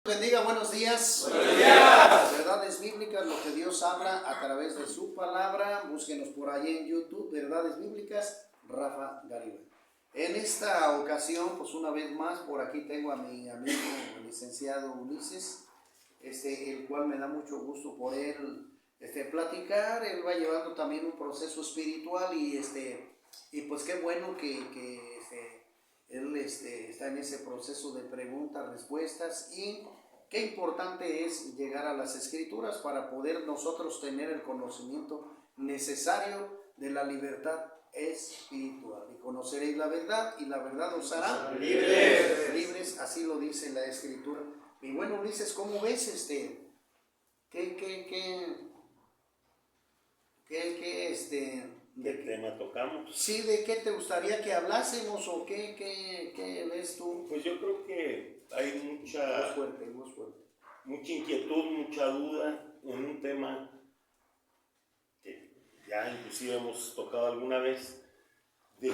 Bendiga, buenos días. Buenos días. Verdades bíblicas, lo que Dios habla a través de su palabra. Búsquenos por ahí en YouTube, Verdades Bíblicas, Rafa Garibay. En esta ocasión, pues una vez más, por aquí tengo a mi amigo el licenciado Ulises, el cual me da mucho gusto poder platicar. Él va llevando también un proceso espiritual y pues qué bueno que él está en ese proceso de preguntas, respuestas, y qué importante es llegar a las escrituras para poder nosotros tener el conocimiento necesario de la libertad espiritual. Y conoceréis la verdad y la verdad os hará libres, así lo dice la escritura. Y bueno, Ulises, ¿cómo ves ¿Qué tema tocamos? Sí, ¿de qué te gustaría que hablásemos o qué ves tú? Pues yo creo que hay mucha inquietud, mucha duda en un tema que ya inclusive hemos tocado alguna vez, de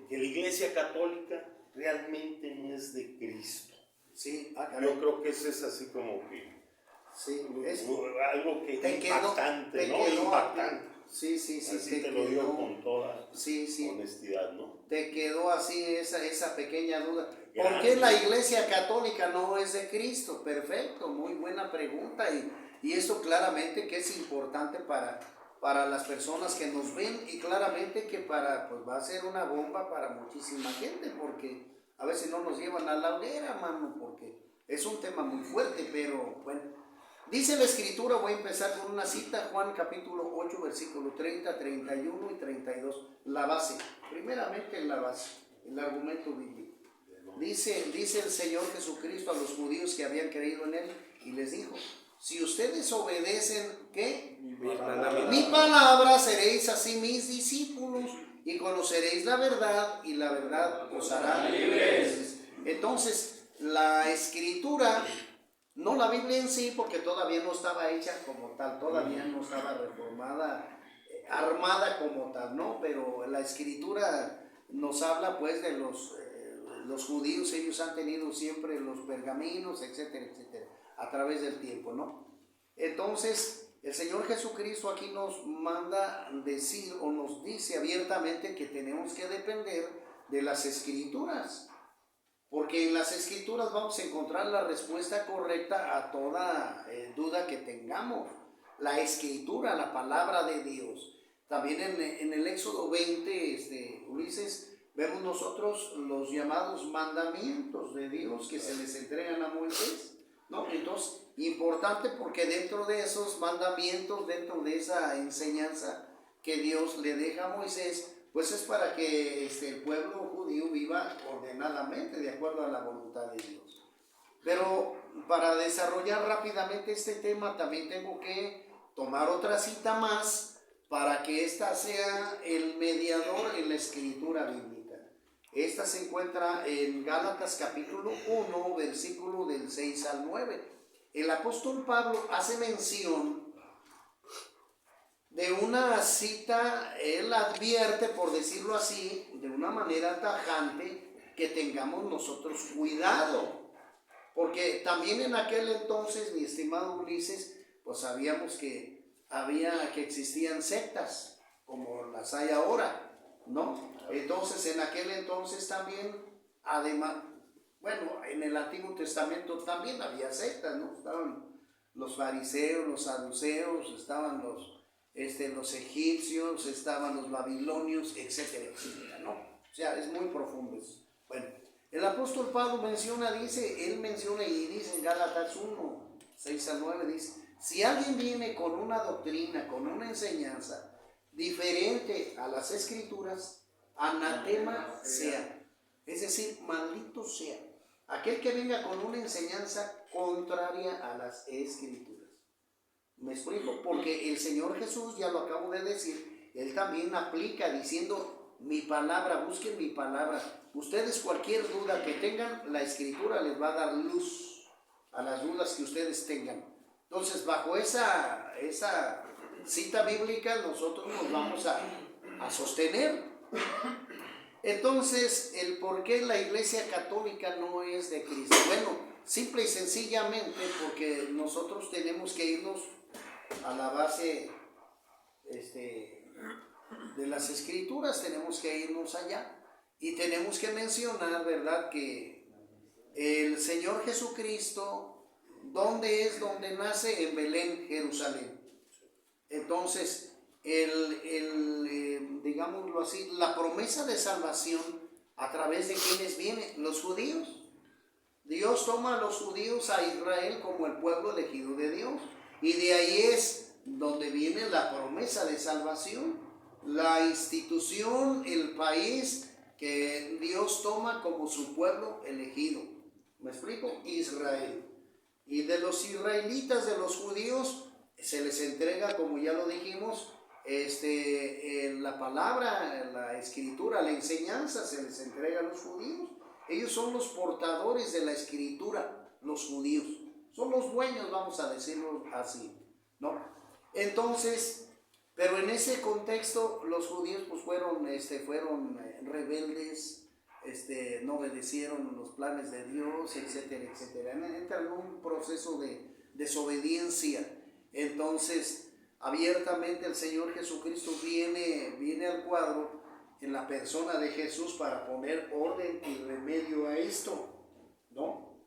que la iglesia católica realmente no es de Cristo. Sí, yo creo que eso es así como que sí, es algo que impactante, ¿no? Impactante. Sí, así te lo digo con toda honestidad, ¿no? Te quedó así esa pequeña duda. Grande. ¿Por qué la iglesia católica no es de Cristo? Perfecto, muy buena pregunta, y esto claramente que es importante para las personas que nos ven, y claramente que pues va a ser una bomba para muchísima gente, porque a veces no nos llevan a la hoguera, mano, porque es un tema muy fuerte, pero bueno. Dice la escritura, voy a empezar con una cita, Juan capítulo 8, versículo 30, 31 y 32, la base, primeramente la base, el argumento bíblico. Dice el Señor Jesucristo a los judíos que habían creído en Él, y les dijo: si ustedes obedecen, ¿qué? Mi palabra, seréis así mis discípulos, y conoceréis la verdad, y la verdad os hará libres. Entonces, la escritura, no la Biblia en sí, porque todavía no estaba hecha como tal, todavía no estaba reformada, armada como tal, ¿no? Pero la escritura nos habla pues de los judíos. Ellos han tenido siempre los pergaminos, etcétera, etcétera, a través del tiempo, ¿no? Entonces, el Señor Jesucristo aquí nos manda decir, o nos dice abiertamente, que tenemos que depender de las escrituras. Porque en las escrituras vamos a encontrar la respuesta correcta a toda duda que tengamos. La escritura, la palabra de Dios. También en el Éxodo 20, Ulises, vemos nosotros los llamados mandamientos de Dios que se les entregan a Moisés, ¿no? Entonces, importante, porque dentro de esos mandamientos, dentro de esa enseñanza que Dios le deja a Moisés, pues es para que el pueblo judío viva ordenadamente de acuerdo a la voluntad de Dios. Pero para desarrollar rápidamente este tema también tengo que tomar otra cita más para que esta sea el mediador en la escritura bíblica. Esta se encuentra en Gálatas capítulo 1, versículo del 6 al 9. El apóstol Pablo hace mención de una cita. Él advierte, por decirlo así, de una manera tajante, que tengamos nosotros cuidado, porque también en aquel entonces, mi estimado Ulises, pues sabíamos que existían sectas como las hay ahora, ¿no? Entonces, en aquel entonces también, además, bueno, en el Antiguo Testamento también había sectas, ¿no? Estaban los fariseos, los saduceos, estaban los egipcios, estaban los babilonios, etcétera, etcétera, ¿no? O sea, es muy profundo eso. Bueno, el apóstol Pablo dice en Gálatas 1, 6 al 9, dice: si alguien viene con una doctrina, con una enseñanza diferente a las escrituras, anatema sea, es decir, maldito sea aquel que venga con una enseñanza contraria a las escrituras. ¿Me explico? Porque el Señor Jesús, ya lo acabo de decir, Él también aplica diciendo: mi palabra, busquen mi palabra. Ustedes cualquier duda que tengan, la escritura les va a dar luz a las dudas que ustedes tengan. Entonces, bajo esa cita bíblica, nosotros nos vamos a sostener. Entonces, el por qué la iglesia católica no es de Cristo. Bueno, simple y sencillamente porque nosotros tenemos que irnos a la base de las escrituras, tenemos que irnos allá y tenemos que mencionar, ¿verdad?, que el Señor Jesucristo, ¿dónde es donde nace? En Belén, Jerusalén. Entonces, digámoslo así, la promesa de salvación, ¿a través de quiénes viene? Los judíos. Dios toma a los judíos, a Israel, como el pueblo elegido de Dios. Y de ahí es donde viene la promesa de salvación. La institución, el país que Dios toma como su pueblo elegido. ¿Me explico? Israel. Y de los israelitas, de los judíos, se les entrega, como ya lo dijimos, la palabra, la escritura, la enseñanza se les entrega a los judíos. Ellos son los portadores de la escritura, los judíos. Son los dueños, vamos a decirlo así, ¿no? Entonces, pero en ese contexto, los judíos pues fueron rebeldes, no obedecieron los planes de Dios, etcétera, etcétera. Entran en un proceso de desobediencia. Entonces, abiertamente el Señor Jesucristo viene al cuadro en la persona de Jesús para poner orden y remedio a esto, ¿no?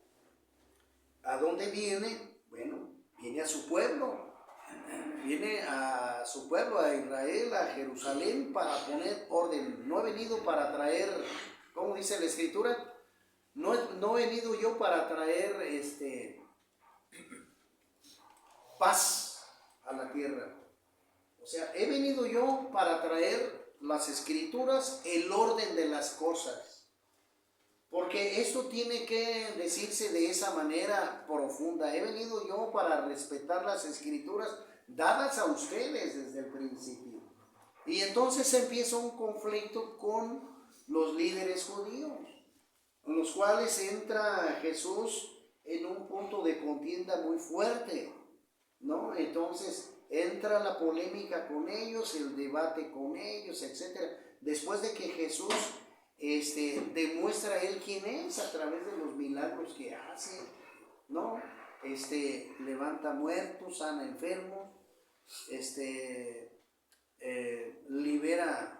¿A dónde viene? Bueno, viene a su pueblo. Viene a su pueblo, a Israel, a Jerusalén, para poner orden. No he venido para traer, ¿cómo dice la Escritura? No he venido yo para traer paz a la tierra. O sea, he venido yo para traer las Escrituras, el orden de las cosas. Porque esto tiene que decirse de esa manera profunda. He venido yo para respetar las Escrituras dadas a ustedes desde el principio. Y entonces empieza un conflicto con los líderes judíos, en los cuales entra Jesús en un punto de contienda muy fuerte, ¿no? Entonces entra la polémica con ellos, el debate con ellos, etc. Después de que Jesús demuestra él quién es a través de los milagros que hace, ¿no? Levanta muertos, sana enfermos, libera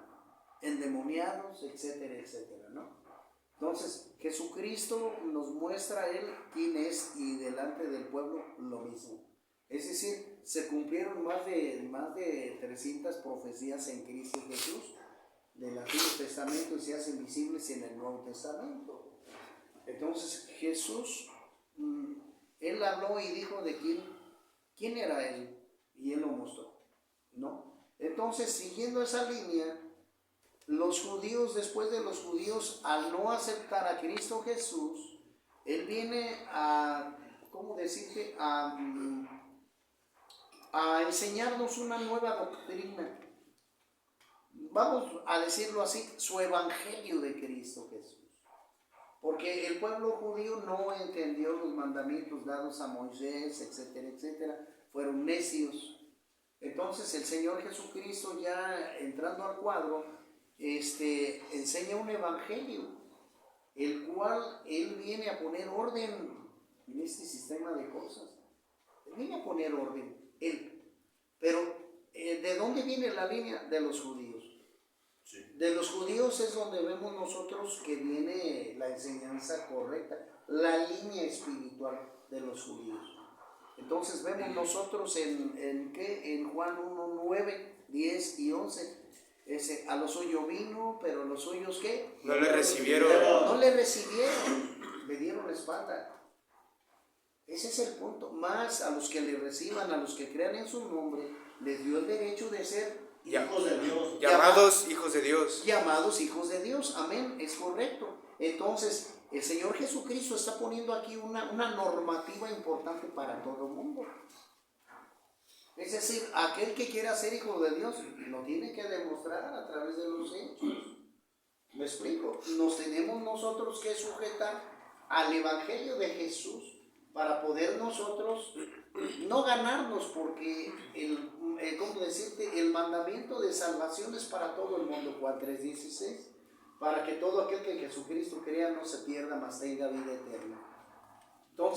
endemoniados, etcétera, etcétera, ¿no? Entonces, Jesucristo nos muestra a él quién es y delante del pueblo lo mismo. Es decir, se cumplieron más de 300 profecías en Cristo Jesús del Antiguo Testamento y se hacen visibles en el Nuevo Testamento. Entonces, Jesús, él habló y dijo de quién era él, y él lo mostró, ¿no? Entonces, siguiendo esa línea, los judíos, después de los judíos, al no aceptar a Cristo Jesús, él viene a, ¿cómo decirte?, a enseñarnos una nueva doctrina. Vamos a decirlo así, su evangelio de Cristo Jesús. Porque el pueblo judío no entendió los mandamientos dados a Moisés, etcétera, etcétera. Fueron necios. Entonces el Señor Jesucristo, ya entrando al cuadro, enseña un evangelio, el cual él viene a poner orden en este sistema de cosas. Él viene a poner orden. Pero ¿de dónde viene la línea? De los judíos. Sí. De los judíos es donde vemos nosotros que viene la enseñanza correcta, la línea espiritual de los judíos. Entonces vemos nosotros en Juan 1, 9, 10 y 11, a los suyos vino, pero los suyos ¿qué? No le recibieron. No le recibieron, le dieron la espalda. Ese es el punto. Más a los que le reciban, a los que crean en su nombre, les dio el derecho de ser hijos de Dios. Llamados hijos de Dios. Llamados hijos de Dios. Amén, es correcto. Entonces, el Señor Jesucristo está poniendo aquí una normativa importante para todo el mundo. Es decir, aquel que quiera ser hijo de Dios lo tiene que demostrar a través de los hechos. ¿Me explico? Nos tenemos nosotros que sujetar al Evangelio de Jesús para poder nosotros no ganarnos, porque ¿cómo decirte? El mandamiento de salvación es para todo el mundo, Juan 3:16, para que todo aquel que en Jesucristo crea no se pierda, mas tenga vida eterna. Entonces,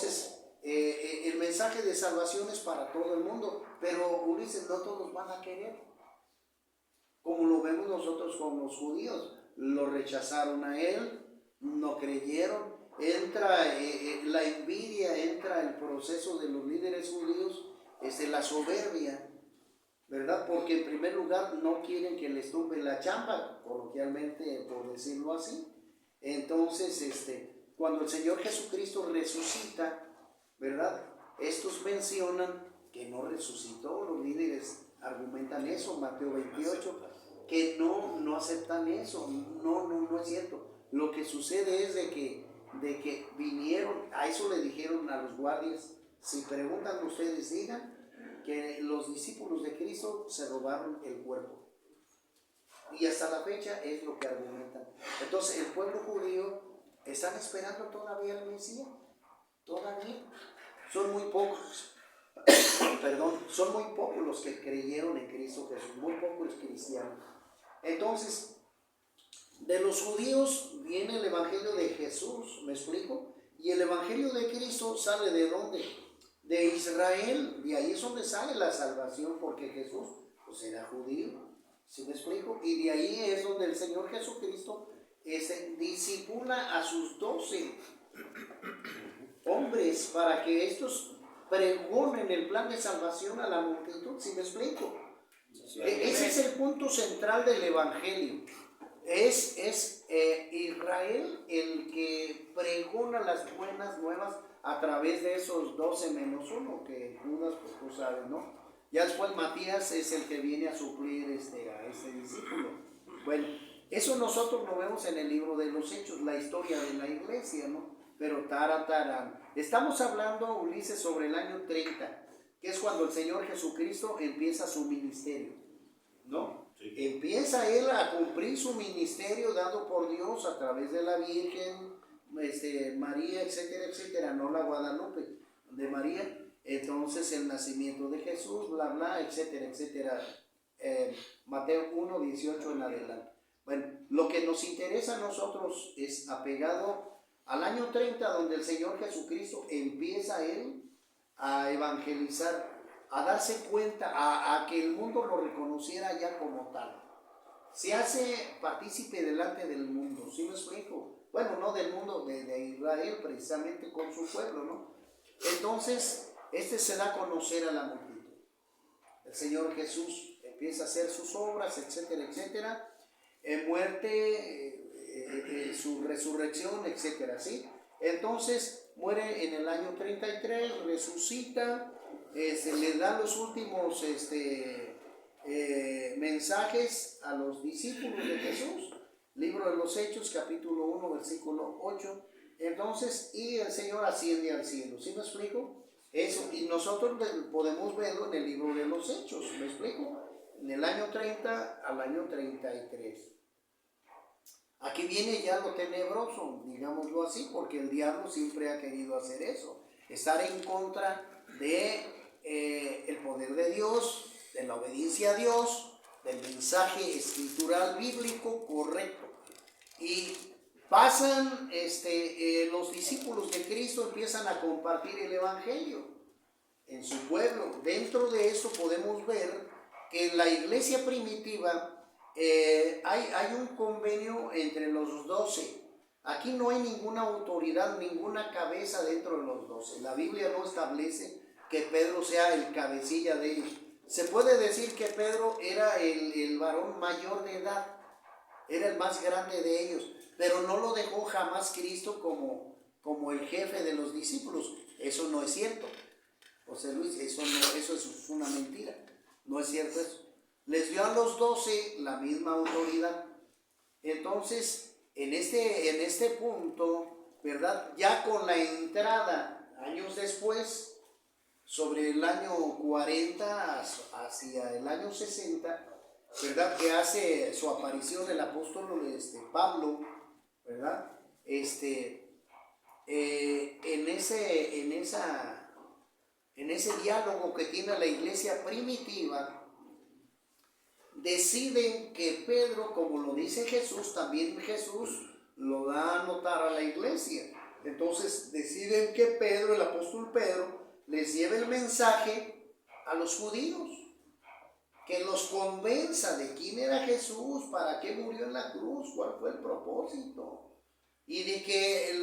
mensaje de salvación es para todo el mundo, pero Ulises, no todos van a querer. Como lo vemos nosotros con los judíos, lo rechazaron a él, no creyeron. Entra la envidia, entra el proceso de los líderes judíos, la soberbia, ¿verdad? Porque en primer lugar no quieren que les tumbe la chamba, coloquialmente por decirlo así. Entonces, cuando el Señor Jesucristo resucita, ¿verdad? Estos mencionan que no resucitó, los líderes argumentan eso, Mateo 28, que no aceptan eso, no es cierto. Lo que sucede es de que vinieron, a eso le dijeron a los guardias, si preguntan ustedes digan que los discípulos de Cristo se robaron el cuerpo. Y hasta la fecha es lo que argumentan. Entonces el pueblo judío están esperando todavía al Mesías, todavía. Son muy pocos, son muy pocos los que creyeron en Cristo Jesús, muy pocos los cristianos. Entonces, de los judíos viene el evangelio de Jesús, ¿me explico? Y el evangelio de Cristo sale ¿de dónde? De Israel, de ahí es donde sale la salvación, porque Jesús pues era judío, ¿sí me explico? Y de ahí es donde el Señor Jesucristo discipula a sus 12 hombres para que estos pregonen el plan de salvación a la multitud, ¿sí me explico? Ese es el punto central del evangelio. Es Israel el que pregona las buenas nuevas a través de esos 12 menos 1 que Judas, pues tú sabes, ¿no? Ya después Matías es el que viene a suplir a este discípulo. Bueno, eso nosotros lo vemos en el libro de los Hechos, la historia de la iglesia, ¿no? Pero tarán. Estamos hablando, Ulises, sobre el año 30, que es cuando el Señor Jesucristo empieza su ministerio, ¿no? Sí. Empieza él a cumplir su ministerio dado por Dios a través de la Virgen, María, etcétera, etcétera, no la Guadalupe, de María. Entonces el nacimiento de Jesús, bla, bla, etcétera, etcétera. Mateo 1, 18 en adelante. Bueno, lo que nos interesa a nosotros es apegado al año 30, donde el Señor Jesucristo empieza él a evangelizar, a darse cuenta, a que el mundo lo reconociera ya como tal. Se hace partícipe delante del mundo, ¿sí me explico? Bueno, no del mundo de Israel, precisamente con su pueblo, ¿no? Entonces, se da a conocer a la multitud. El Señor Jesús empieza a hacer sus obras, etcétera, etcétera. Muerte, su resurrección, etcétera, ¿sí? Entonces, muere en el año 33, resucita, se le da los últimos mensajes a los discípulos de Jesús, libro de los Hechos, capítulo 1, versículo 8. Entonces, y el Señor asciende al cielo, ¿sí me explico? Eso, y nosotros podemos verlo en el libro de los Hechos, ¿me explico? En el año 30 al año 33. Aquí viene ya lo tenebroso, digámoslo así, porque el diablo siempre ha querido hacer eso, estar en contra de el poder de Dios, de la obediencia a Dios, del mensaje escritural bíblico correcto. Y pasan, los discípulos de Cristo empiezan a compartir el evangelio en su pueblo. Dentro de eso podemos ver que en la iglesia primitiva hay un convenio entre los 12. Aquí no hay ninguna autoridad, ninguna cabeza dentro de los 12. La Biblia no establece que Pedro sea el cabecilla de ellos. Se puede decir que Pedro era el varón mayor de edad, era el más grande de ellos, pero no lo dejó jamás Cristo como el jefe de los discípulos. Eso no es cierto, José Luis, eso es una mentira, no es cierto eso. Les dio a los 12 la misma autoridad. Entonces, en este punto, ¿verdad? Ya con la entrada, años después, sobre el año 40 hacia el año 60, ¿verdad? Que hace su aparición el apóstol Pablo, ¿verdad? En ese diálogo que tiene la iglesia primitiva, deciden que Pedro, como lo dice Jesús, también Jesús lo da a notar a la iglesia. Entonces deciden que Pedro, el apóstol Pedro, les lleve el mensaje a los judíos, que los convenza de quién era Jesús, para qué murió en la cruz, cuál fue el propósito, y de que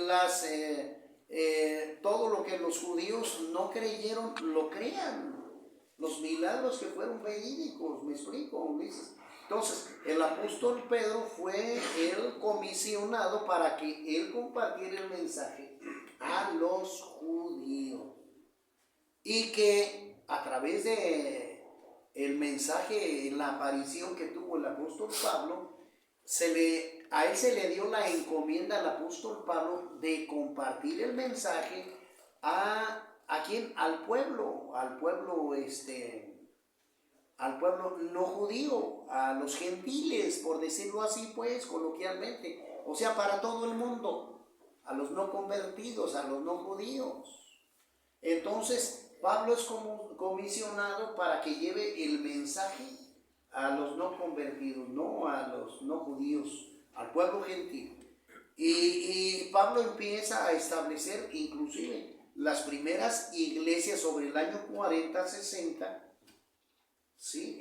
todo lo que los judíos no creyeron, lo crean. Los milagros que fueron verídicos, ¿me explico, Ulises? Entonces, el apóstol Pedro fue el comisionado para que él compartiera el mensaje a los judíos. Y que a través de el mensaje, la aparición que tuvo el apóstol Pablo, a él se le dio la encomienda al apóstol Pablo de compartir el mensaje ¿a quién? Al pueblo no judío, a los gentiles, por decirlo así, pues, coloquialmente, o sea, para todo el mundo, a los no convertidos, a los no judíos. Entonces, Pablo es comisionado para que lleve el mensaje a los no convertidos, no a los no judíos, al pueblo gentil. Y Pablo empieza a establecer inclusive las primeras iglesias sobre el año 40-60, ¿sí?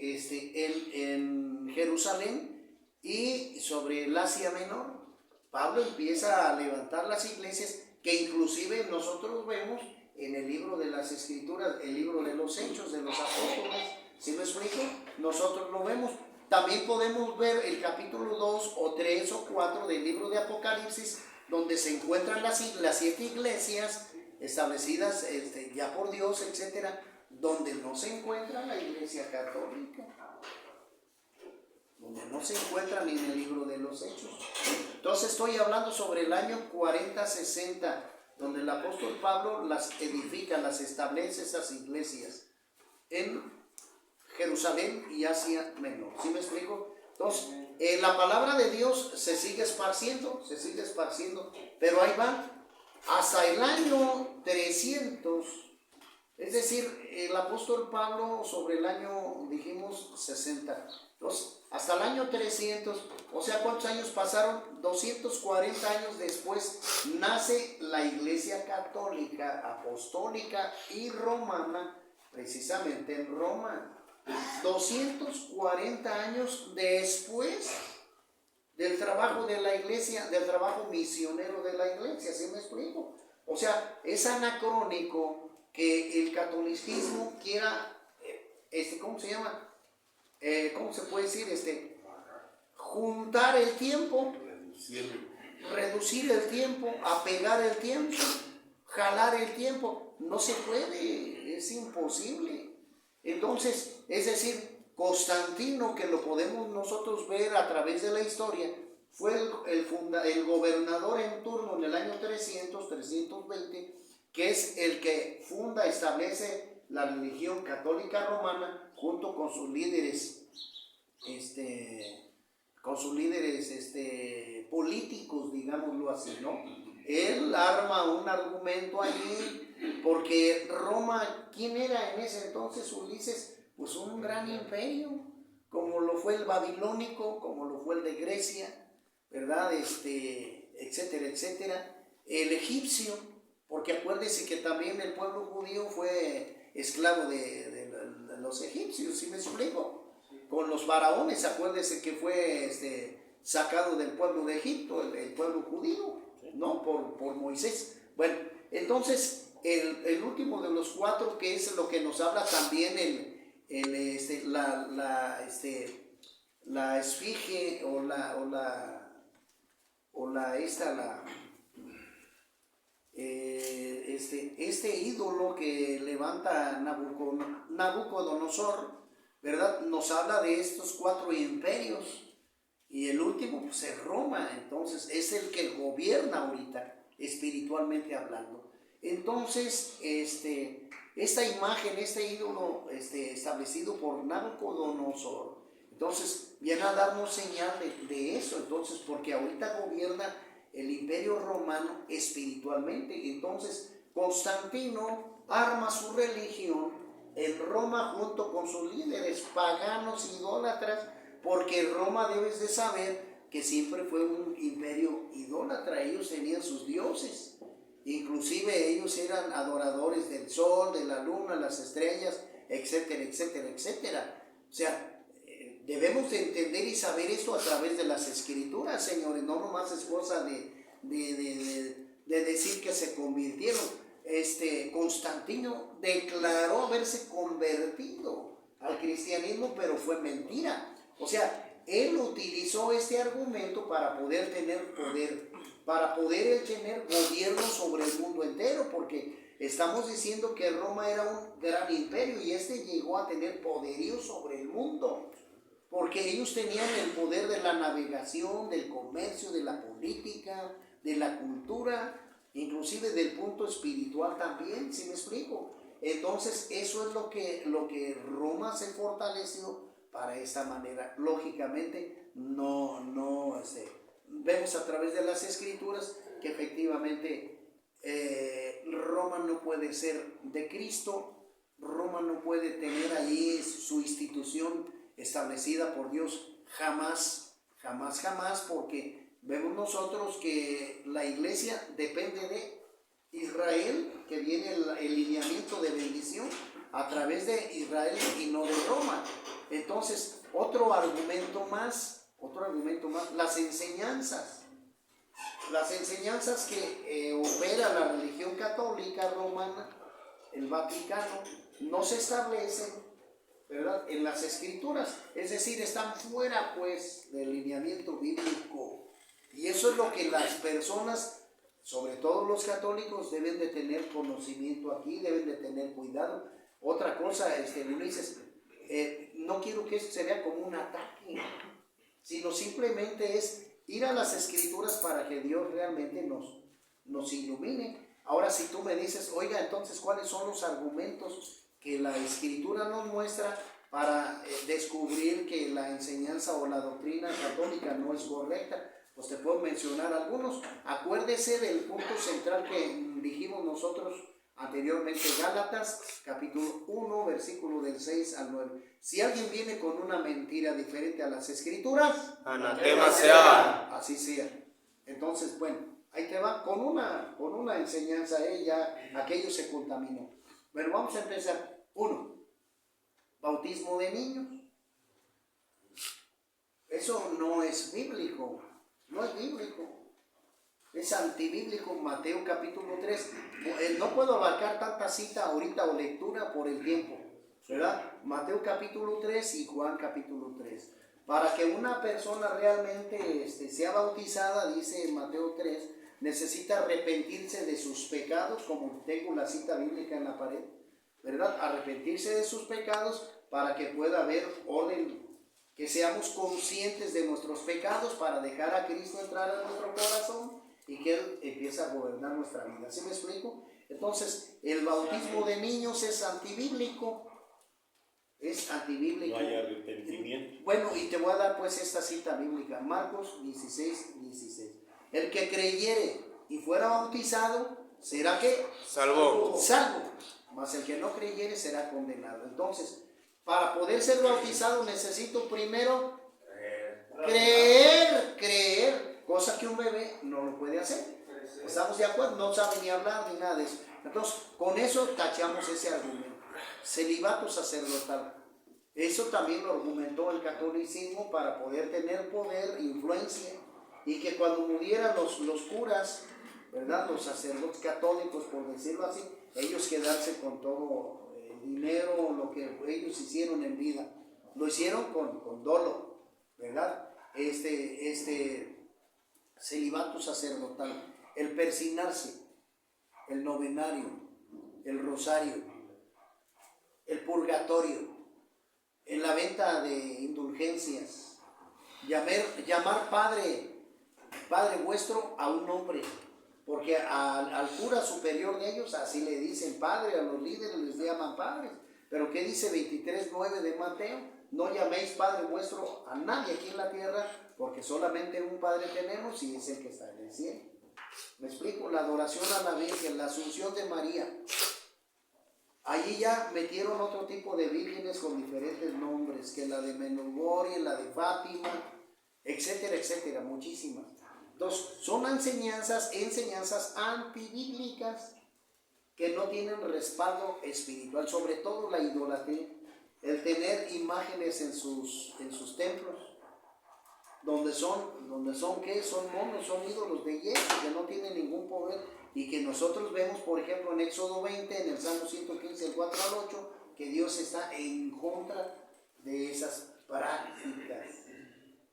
En Jerusalén y sobre el Asia Menor. Pablo empieza a levantar las iglesias que inclusive nosotros vemos en el libro de las Escrituras, el libro de los Hechos de los Apóstoles. ¿Sí me explico? Nosotros lo vemos. También podemos ver el capítulo 2 o 3 o 4 del libro de Apocalipsis, donde se encuentran las 7 iglesias establecidas ya por Dios, etcétera, donde no se encuentra la iglesia católica, donde no se encuentra ni en el libro de los Hechos. Entonces estoy hablando sobre el año 40-60, donde el apóstol Pablo las edifica, las establece esas iglesias en Jerusalén y Asia Menor. ¿Sí me explico? Entonces, la palabra de Dios se sigue esparciendo, pero ahí va. Hasta el año 300, es decir, el apóstol Pablo sobre el año, dijimos, 60. Entonces, hasta el año 300, o sea, ¿cuántos años pasaron? 240 años después, nace la Iglesia Católica, Apostólica y Romana, precisamente en Roma. 240 años después del trabajo de la iglesia, del trabajo misionero de la iglesia, ¿sí me explico? O sea, es anacrónico que el catolicismo quiera, ¿cómo se llama? ¿Cómo se puede decir? Juntar el tiempo, reducir el tiempo, apegar el tiempo, jalar el tiempo. No se puede, es imposible. Entonces, es decir, Constantino, que lo podemos nosotros ver a través de la historia, fue el gobernador en turno en el año 320, que es el que establece la religión católica romana junto con sus líderes, políticos, digámoslo así, ¿no? Él arma un argumento allí, porque Roma, ¿quién era en ese entonces, Ulises? Pues un gran imperio, como lo fue el babilónico, como lo fue el de Grecia, ¿verdad? Etcétera, etcétera. El egipcio, porque acuérdese que también el pueblo judío fue esclavo de los egipcios, ¿sí me explico? Con los faraones, acuérdese que fue sacado del pueblo de Egipto, el pueblo judío, ¿no? Por Moisés. Bueno, entonces, el último de los 4, que es lo que nos habla también la esfinge este ídolo que levanta Nabucodonosor, ¿verdad? Nos habla de estos 4 imperios, y el último pues es Roma. Entonces es el que gobierna ahorita, espiritualmente hablando. Entonces esta imagen, este ídolo establecido por Nabucodonosor, entonces viene a darnos señal de eso. Entonces, porque ahorita gobierna el imperio romano espiritualmente. Entonces Constantino arma su religión en Roma junto con sus líderes paganos, idólatras, porque Roma, debes de saber que siempre fue un imperio idólatra. Ellos tenían sus dioses, inclusive ellos eran adoradores del sol, de la luna, las estrellas, etcétera, etcétera, etcétera. O sea, debemos de entender y saber esto a través de las escrituras, señores, no nomás es cosa de decir que se convirtieron. Constantino declaró haberse convertido al cristianismo, pero fue mentira. O sea, él utilizó este argumento para poder tener poder, para poder tener gobierno sobre el mundo entero, porque estamos diciendo que Roma era un gran imperio y llegó a tener poderío sobre el mundo, porque ellos tenían el poder de la navegación, del comercio, de la política, de la cultura, inclusive del punto espiritual también, ¿sí me explico? Entonces eso es lo que Roma se fortaleció para esta manera. Lógicamente vemos a través de las escrituras que efectivamente Roma no puede ser de Cristo, Roma no puede tener allí su institución establecida por Dios jamás, jamás, jamás, porque vemos nosotros que la iglesia depende de Israel, que viene el lineamiento de bendición a través de Israel y no de Roma. Entonces, otro argumento más, las enseñanzas que opera la religión católica romana, el Vaticano, no se establecen, ¿verdad?, en las escrituras, es decir, están fuera pues del lineamiento bíblico. Y eso es lo que las personas, sobre todo los católicos, deben de tener conocimiento aquí, deben de tener cuidado. Otra cosa, Ulises, no quiero que esto se vea como un ataque, sino simplemente es ir a las escrituras para que Dios realmente nos ilumine. Ahora, si tú me dices, oiga, entonces, ¿cuáles son los argumentos que la escritura nos muestra para descubrir que la enseñanza o la doctrina católica no es correcta? Pues te puedo mencionar algunos. Acuérdese del punto central que dijimos nosotros anteriormente, Gálatas, capítulo 1, versículo del 6 al 9. Si alguien viene con una mentira diferente a las escrituras, anatema sea. Así sea. Entonces, bueno, ahí te va, con una enseñanza, ya aquello se contaminó. Bueno, vamos a empezar. 1. Bautismo de niños. Eso no es bíblico. No es bíblico, es antibíblico. Mateo capítulo 3. No puedo abarcar tanta cita ahorita o lectura por el tiempo, ¿verdad? Mateo capítulo 3 y Juan capítulo 3. Para que una persona realmente sea bautizada, dice Mateo 3, necesita arrepentirse de sus pecados, como tengo la cita bíblica en la pared, ¿verdad? Arrepentirse de sus pecados para que pueda haber orden, que seamos conscientes de nuestros pecados para dejar a Cristo entrar a nuestro corazón y que Él empiece a gobernar nuestra vida. ¿Sí me explico? Entonces, el bautismo de niños es antibíblico. Es antibíblico. No hay arrepentimiento. Bueno, y te voy a dar pues esta cita bíblica, Marcos 16:16. El que creyere y fuera bautizado, ¿será qué? Salvo. Salvo. Mas el que no creyere será condenado. Entonces, para poder ser bautizado necesito primero creer, cosa que un bebé no lo puede hacer. ¿Estamos de acuerdo? No sabe ni hablar ni nada de eso. Entonces, con eso tachamos ese argumento. Celibato sacerdotal. Eso también lo argumentó el catolicismo para poder tener poder, influencia, y que cuando murieran los curas, ¿verdad?, los sacerdotes católicos, por decirlo así, ellos quedarse con todo dinero, lo que ellos hicieron en vida, lo hicieron con dolo, ¿verdad? Celibato sacerdotal, el persignarse, el novenario, el rosario, el purgatorio, en la venta de indulgencias, llamar padre vuestro a un hombre, porque al cura superior de ellos así le dicen padre, a los líderes les llaman padres. Pero ¿qué dice 23:9 de Mateo? No llaméis padre vuestro a nadie aquí en la tierra, porque solamente un padre tenemos y es el que está en el cielo. ¿Me explico? La adoración a la Virgen, la Asunción de María. Allí ya metieron otro tipo de vírgenes con diferentes nombres, que la de Menogori, la de Fátima, etcétera, etcétera, muchísimas. Entonces, son enseñanzas antibíblicas que no tienen respaldo espiritual, sobre todo la idolatría, el tener imágenes en sus templos, donde son ¿qué? Son monos, son ídolos de yeso que no tienen ningún poder, y que nosotros vemos, por ejemplo, en Éxodo 20, en el Salmo 115, el 4 al 8, que Dios está en contra de esas prácticas.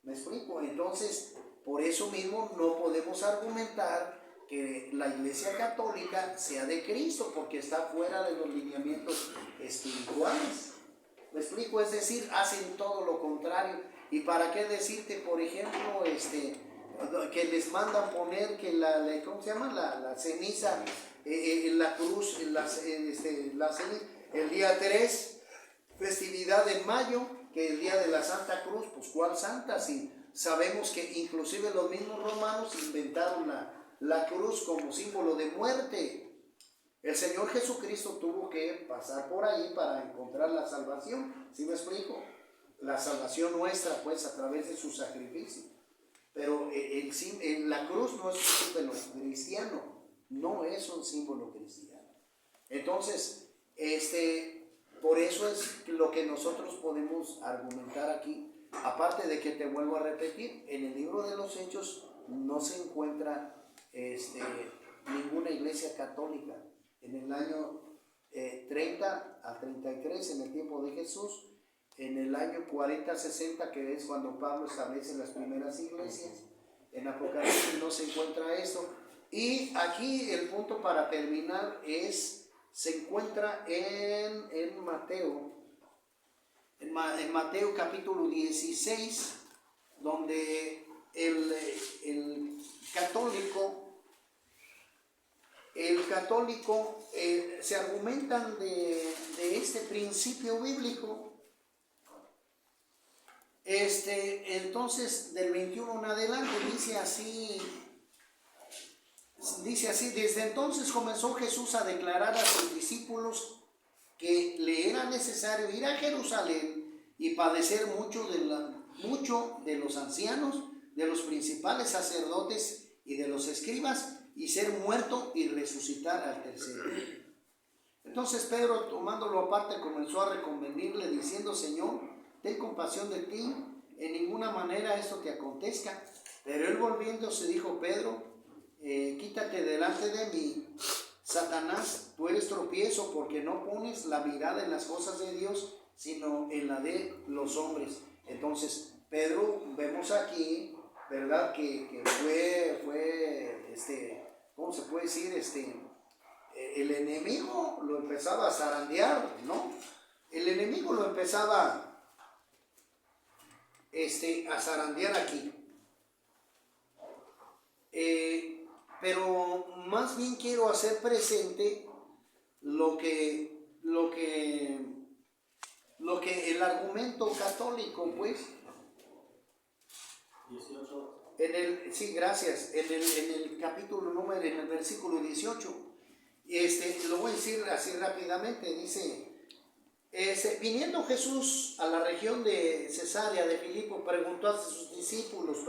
¿Me explico? Entonces, por eso mismo no podemos argumentar que la Iglesia Católica sea de Cristo, porque está fuera de los lineamientos espirituales. ¿Me explico? Es decir, hacen todo lo contrario. ¿Y para qué decirte, por ejemplo, que les mandan poner que ¿cómo se llama? La ceniza en la cruz, la ceniza, el día 3, festividad de mayo, que el día de la Santa Cruz? Pues ¿cuál santa? Si sabemos que inclusive los mismos romanos inventaron la cruz como símbolo de muerte. El Señor Jesucristo tuvo que pasar por ahí para encontrar la salvación. ¿Sí me explico? La salvación nuestra, pues, a través de su sacrificio. Pero la cruz no es un símbolo cristiano, no es un símbolo cristiano. Entonces, por eso es lo que nosotros podemos argumentar aquí. Aparte de que, te vuelvo a repetir, en el libro de los Hechos no se encuentra ninguna iglesia católica. En el año 30 al 33, en el tiempo de Jesús, en el año 40-60, que es cuando Pablo establece las primeras iglesias, en Apocalipsis no se encuentra eso. Y aquí el punto para terminar se encuentra en Mateo, en Mateo capítulo 16, donde el católico se argumentan de este principio bíblico. Entonces, del 21 en adelante, dice así: desde entonces comenzó Jesús a declarar a sus discípulos que le era necesario ir a Jerusalén y padecer mucho de los ancianos, de los principales sacerdotes y de los escribas, y ser muerto y resucitar al tercer día. Entonces Pedro, tomándolo aparte, comenzó a reconvenirle, diciendo: Señor, ten compasión de ti, en ninguna manera esto te acontezca. Pero él, volviéndose, dijo: Pedro, quítate delante de mí, Satanás, tú eres tropiezo, porque no pones la mirada en las cosas de Dios, sino en la de los hombres. Entonces Pedro, vemos aquí, ¿verdad?, que fue ¿cómo se puede decir? El enemigo lo empezaba a zarandear, ¿no? El enemigo lo empezaba a zarandear aquí. Pero más bien quiero hacer presente lo que el argumento católico, pues, 18. Gracias. En el capítulo número, en el versículo 18, lo voy a decir así rápidamente. Dice: viniendo Jesús a la región de Cesarea de Filipo, preguntó a sus discípulos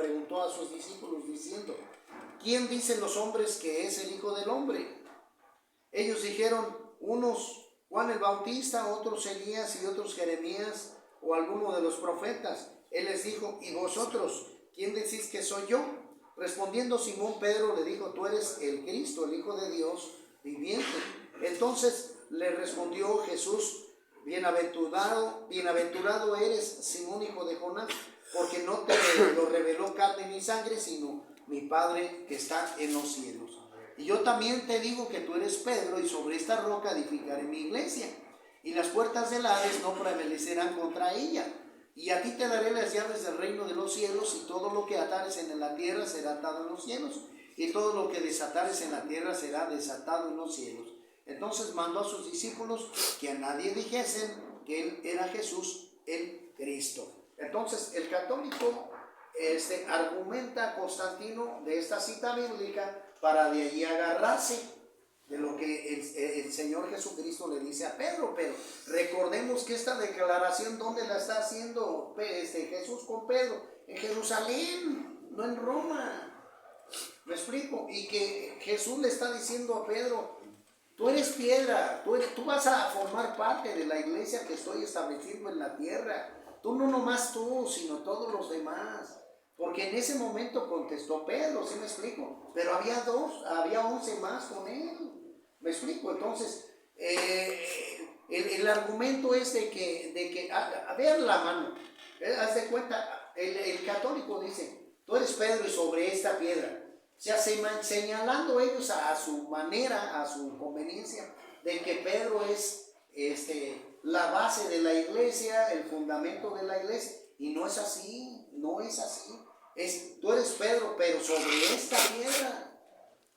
diciendo: ¿quién dicen los hombres que es el Hijo del Hombre? Ellos dijeron: unos Juan el Bautista, otros Elías, y otros Jeremías o alguno de los profetas. Él les dijo: ¿y vosotros, quién decís que soy yo? Respondiendo Simón Pedro le dijo: tú eres el Cristo, el Hijo de Dios viviente. Entonces le respondió Jesús: bienaventurado eres, Simón, hijo de Jonás, porque no te lo reveló carne ni sangre, sino mi Padre que está en los cielos. Y yo también te digo que tú eres Pedro, y sobre esta roca edificaré mi iglesia, y las puertas del Hades no prevalecerán contra ella. Y a ti te daré las llaves del reino de los cielos, y todo lo que atares en la tierra será atado en los cielos, y todo lo que desatares en la tierra será desatado en los cielos. Entonces mandó a sus discípulos que a nadie dijesen que él era Jesús el Cristo. Entonces el católico argumenta, Constantino, de esta cita bíblica para de allí agarrarse de lo que el Señor Jesucristo le dice a Pedro. Pero recordemos que esta declaración, ¿dónde la está haciendo Jesús con Pedro? En Jerusalén, no en Roma. ¿Me explico? Y que Jesús le está diciendo a Pedro, tú eres piedra, tú vas a formar parte de la iglesia que estoy estableciendo en la tierra. Tú no nomás tú, sino todos los demás. Porque en ese momento contestó Pedro, ¿sí me explico? Pero había 11 más con él. ¿Me explico? Entonces, el argumento es de que a ver la mano, haz de cuenta, el católico dice, tú eres Pedro y sobre esta piedra. O sea, señalando ellos a su manera, a su conveniencia, de que Pedro es la base de la iglesia, el fundamento de la iglesia. Y no es así, no es así. Tú eres Pedro, pero sobre esta piedra.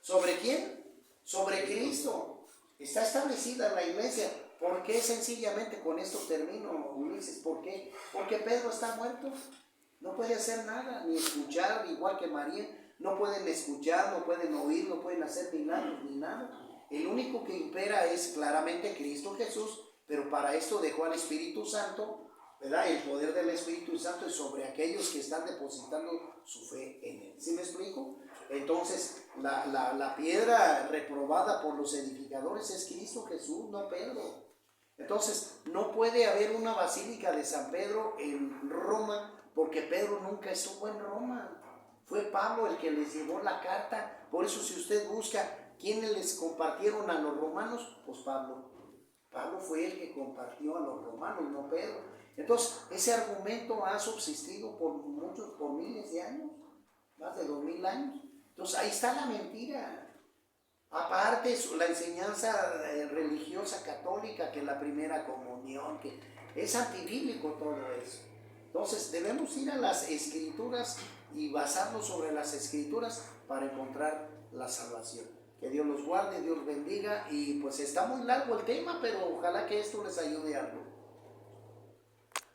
¿Sobre quién? Sobre Cristo. Está establecida la iglesia. ¿Por qué? Sencillamente con esto termino, Ulises. ¿Por qué? Porque Pedro está muerto. No puede hacer nada, ni escuchar, igual que María. No pueden escuchar, no pueden oír, no pueden hacer milagros, ni nada. El único que impera es claramente Cristo Jesús, pero para esto dejó al Espíritu Santo, ¿verdad? El poder del Espíritu Santo es sobre aquellos que están depositando su fe en Él. ¿Sí me explico? Entonces, la piedra reprobada por los edificadores es Cristo Jesús, no Pedro. Entonces, no puede haber una basílica de San Pedro en Roma, porque Pedro nunca estuvo en Roma. Fue Pablo el que les llevó la carta. Por eso, si usted busca quiénes les compartieron a los romanos, pues Pablo. Pablo fue el que compartió a los romanos, no Pedro. Entonces, ese argumento ha subsistido por miles de años, más de 2000 años. Entonces, ahí está la mentira. Aparte, la enseñanza religiosa católica, que la primera comunión, que es antibíblico todo eso. Entonces, debemos ir a las Escrituras y basarnos sobre las Escrituras para encontrar la salvación. Que Dios los guarde, Dios bendiga, y pues está muy largo el tema, pero ojalá que esto les ayude algo.